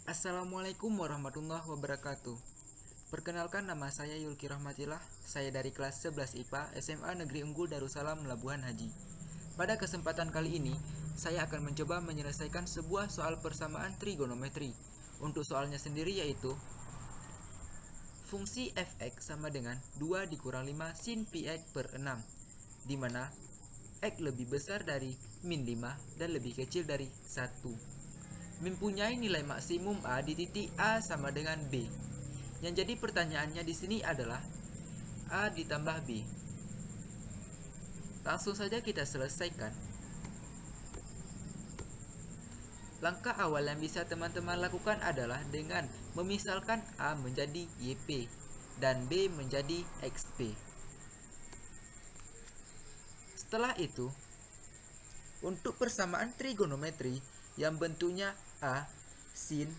Assalamualaikum warahmatullahi wabarakatuh. Perkenalkan, nama saya Yulki Rahmatillah. Saya dari kelas 11 IPA SMA Negeri Unggul Darussalam Labuhan Haji. Pada kesempatan kali ini, saya akan mencoba menyelesaikan sebuah soal persamaan trigonometri. Untuk soalnya sendiri yaitu fungsi fx sama dengan 2 dikurang 5 sin px per 6, di mana x lebih besar dari min 5 dan lebih kecil dari 1. Mempunyai nilai maksimum A di titik A sama dengan B. Yang jadi pertanyaannya di sini adalah A ditambah B. Langsung saja kita selesaikan. Langkah awal yang bisa teman-teman lakukan adalah dengan memisalkan A menjadi YP dan B menjadi XP. Setelah itu, untuk persamaan trigonometri yang bentuknya A sin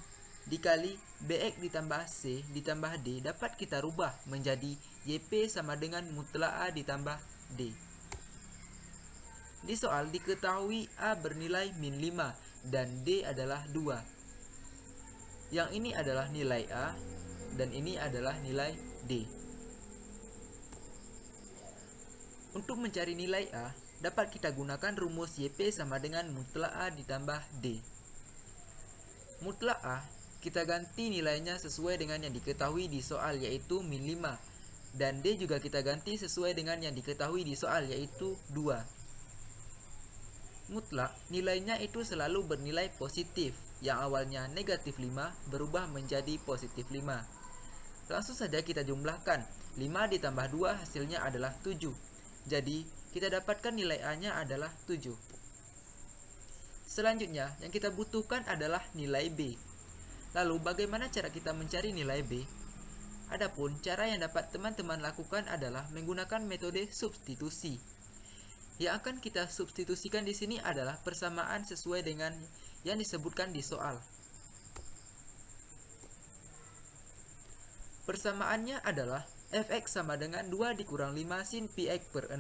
dikali BX ditambah C ditambah D dapat kita rubah menjadi YP sama dengan mutlak A ditambah D. Di soal diketahui A bernilai min 5 dan D adalah 2. Yang ini adalah nilai A dan ini adalah nilai D. Untuk mencari nilai A, dapat kita gunakan rumus YP sama dengan mutlak A ditambah D. Mutlak A kita ganti nilainya sesuai dengan yang diketahui di soal yaitu min 5, dan D juga kita ganti sesuai dengan yang diketahui di soal yaitu 2. Mutlak nilainya itu selalu bernilai positif, yang awalnya negatif 5 berubah menjadi positif 5. Langsung saja kita jumlahkan, 5 ditambah 2 hasilnya adalah 7. Jadi kita dapatkan nilai A-nya adalah 7. Selanjutnya yang kita butuhkan adalah nilai B. Lalu bagaimana cara kita mencari nilai B? Adapun cara yang dapat teman-teman lakukan adalah menggunakan metode substitusi. Yang akan kita substitusikan di sini adalah persamaan sesuai dengan yang disebutkan di soal. Persamaannya adalah fx sama dengan 2 dikurang 5 sin px per 6.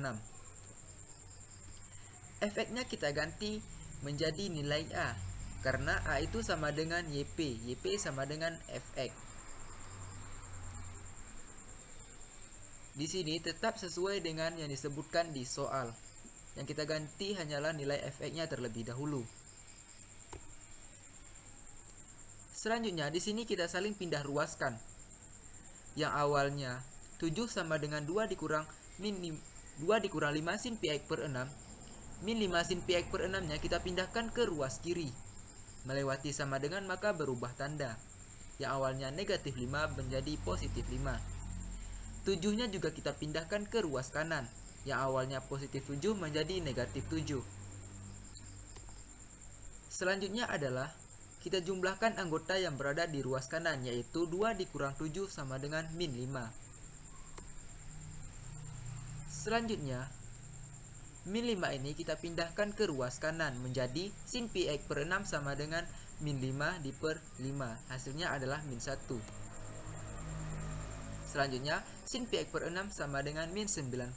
Fx-nya kita ganti menjadi nilai A, karena A itu sama dengan YP, YP sama dengan fx. Di sini tetap sesuai dengan yang disebutkan di soal. Yang kita ganti hanyalah nilai fx-nya terlebih dahulu. Selanjutnya di sini kita saling pindah ruaskan. Yang awalnya 7 sama dengan 2 dikurang 5 sin px per 6. Min 5 sin px per 6 nya kita pindahkan ke ruas kiri. Melewati sama dengan maka berubah tanda. Yang awalnya negatif 5 menjadi positif 5. 7 nya juga kita pindahkan ke ruas kanan. Yang awalnya positif 7 menjadi negatif 7. Selanjutnya adalah kita jumlahkan anggota yang berada di ruas kanan, yaitu 2 dikurang 7 sama dengan min 5. Selanjutnya min 5 ini kita pindahkan ke ruas kanan menjadi sin px per 6 sama dengan min 5 di per 5. Hasilnya adalah min 1. Selanjutnya sin px per 6 sama dengan min 90.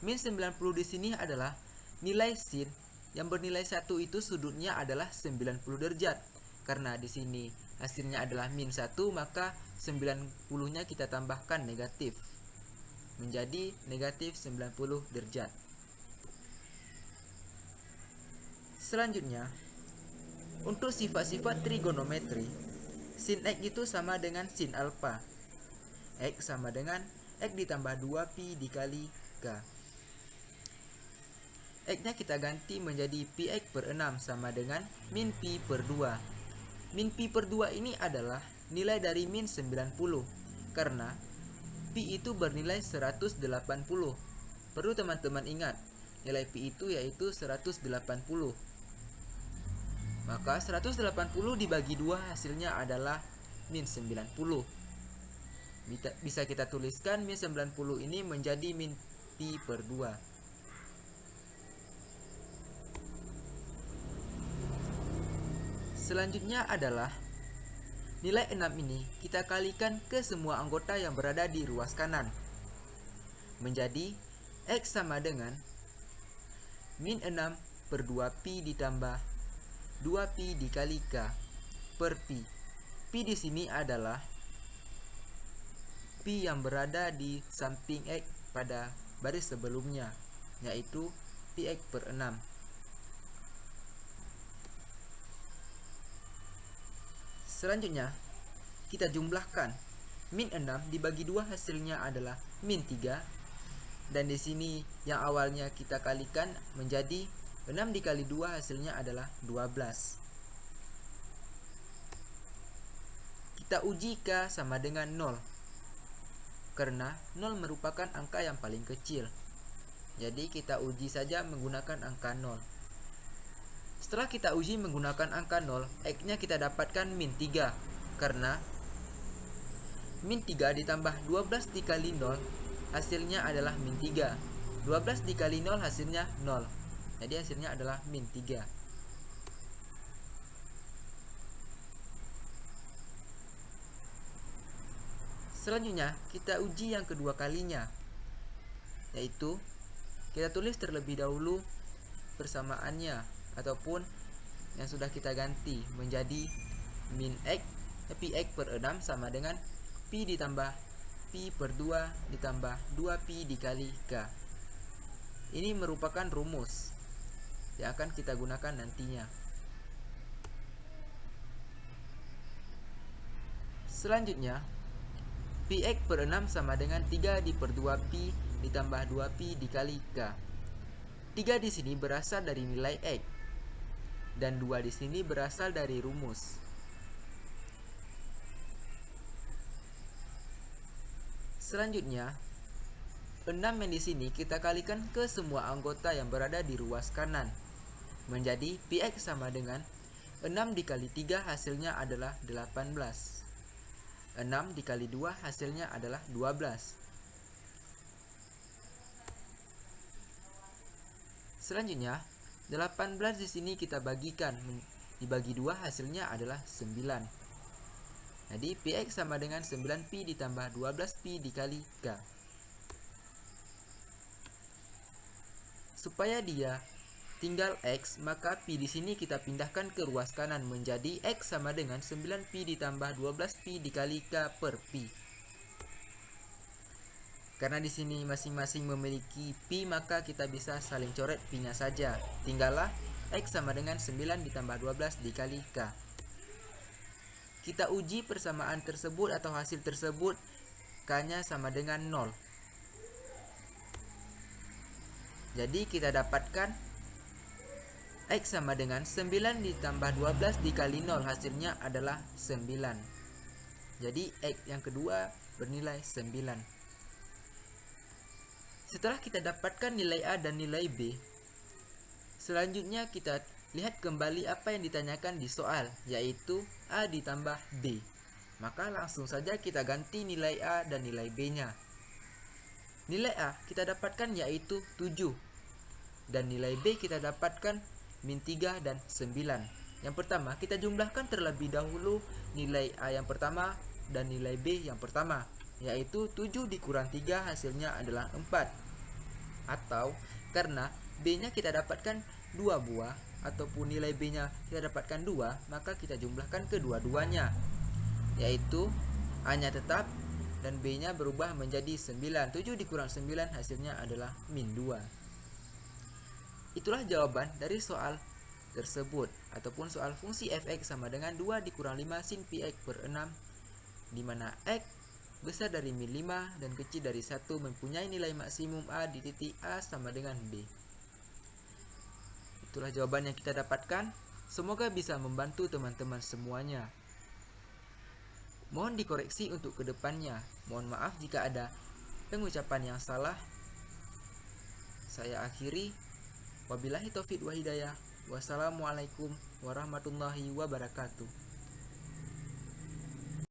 Min 90 di sini adalah nilai sin yang bernilai 1 itu sudutnya adalah 90 derajat. Karena di sini hasilnya adalah min 1, maka 90-nya kita tambahkan negatif menjadi negatif 90 derajat. Selanjutnya, untuk sifat-sifat trigonometri, sin x itu sama dengan sin alfa. X sama dengan x ditambah 2pi dikali k. X-nya kita ganti menjadi px per 6 sama dengan min pi per 2. Min pi per 2 ini adalah nilai dari min 90, karena pi itu bernilai 180. Perlu teman-teman ingat, nilai pi itu yaitu 180. Maka 180 dibagi 2 hasilnya adalah min 90. Bisa kita tuliskan min 90 ini menjadi min pi per 2. Selanjutnya adalah nilai 6 ini kita kalikan ke semua anggota yang berada di ruas kanan. Menjadi x sama dengan min 6 per 2pi ditambah 2pi dikali k per pi. Pi di sini adalah Pi yang berada di samping X pada baris sebelumnya, yaitu Pi X per 6. Selanjutnya, kita jumlahkan. Min 6 dibagi 2 hasilnya adalah min 3. Dan di sini yang awalnya kita kalikan menjadi 6 dikali 2 hasilnya adalah 12. Kita uji K sama dengan 0. Karena 0 merupakan angka yang paling kecil. Jadi kita uji saja menggunakan angka 0. Setelah kita uji menggunakan angka 0, X-nya kita dapatkan min 3. Karena min 3 ditambah 12 dikali 0 hasilnya adalah min 3. 12 dikali 0 hasilnya 0. Jadi hasilnya adalah min 3. Selanjutnya kita uji yang kedua kalinya, yaitu kita tulis terlebih dahulu persamaannya ataupun yang sudah kita ganti menjadi min X Pi X per 6 sama dengan Pi ditambah Pi per 2 ditambah 2Pi dikali K. Ini merupakan rumus yang akan kita gunakan nantinya. Selanjutnya, Pi X per 6 sama dengan 3 di per 2Pi ditambah 2Pi dikali K. 3 di sini berasal dari nilai X dan 2 di sini berasal dari rumus. Selanjutnya, 6 yang di sini kita kalikan ke semua anggota yang berada di ruas kanan. Menjadi Pi X sama dengan 6 dikali 3 hasilnya adalah 18. 6 dikali 2 hasilnya adalah 12. Selanjutnya, 18 di sini kita bagikan. Dibagi 2 hasilnya adalah 9. Jadi Pi X sama dengan 9Pi ditambah 12Pi dikali K. Supaya dia tinggal X, maka Pi di sini kita pindahkan ke ruas kanan menjadi X sama dengan 9Pi ditambah 12Pi dikali K per Pi. Karena di sini masing-masing memiliki Pi, maka kita bisa saling coret Pi-nya saja. Tinggallah X sama dengan 9 ditambah 12 dikali K. Kita uji persamaan tersebut atau hasil tersebut, K-nya sama dengan 0. Jadi kita dapatkan X sama dengan 9 ditambah 12 dikali 0 hasilnya adalah 9. Jadi X yang kedua bernilai 9. Setelah kita dapatkan nilai A dan nilai B, selanjutnya kita lihat kembali apa yang ditanyakan di soal, yaitu A ditambah B. Maka langsung saja kita ganti nilai A dan nilai B-nya. Nilai A kita dapatkan yaitu 7. Dan nilai B kita dapatkan min 3 dan 9. Yang pertama, kita jumlahkan terlebih dahulu nilai A yang pertama dan nilai B yang pertama, yaitu 7 dikurang 3 hasilnya adalah 4. Atau karena B-nya kita dapatkan 2 buah, ataupun nilai B-nya kita dapatkan 2, maka kita jumlahkan kedua-duanya, yaitu A-nya tetap dan B-nya berubah menjadi 9. 7 dikurang 9 hasilnya adalah min 2. Itulah jawaban dari soal tersebut, ataupun soal fungsi f(x) sama dengan 2 dikurang 5 sin pi x per 6, di mana x besar dari min 5 dan kecil dari 1 mempunyai nilai maksimum A di titik A sama dengan B. Itulah jawaban yang kita dapatkan. Semoga bisa membantu teman-teman semuanya. Mohon dikoreksi untuk kedepannya. Mohon maaf jika ada pengucapan yang salah. Saya akhiri. Wabillahi taufiq wa hidayah. Wassalamualaikum warahmatullahi wabarakatuh.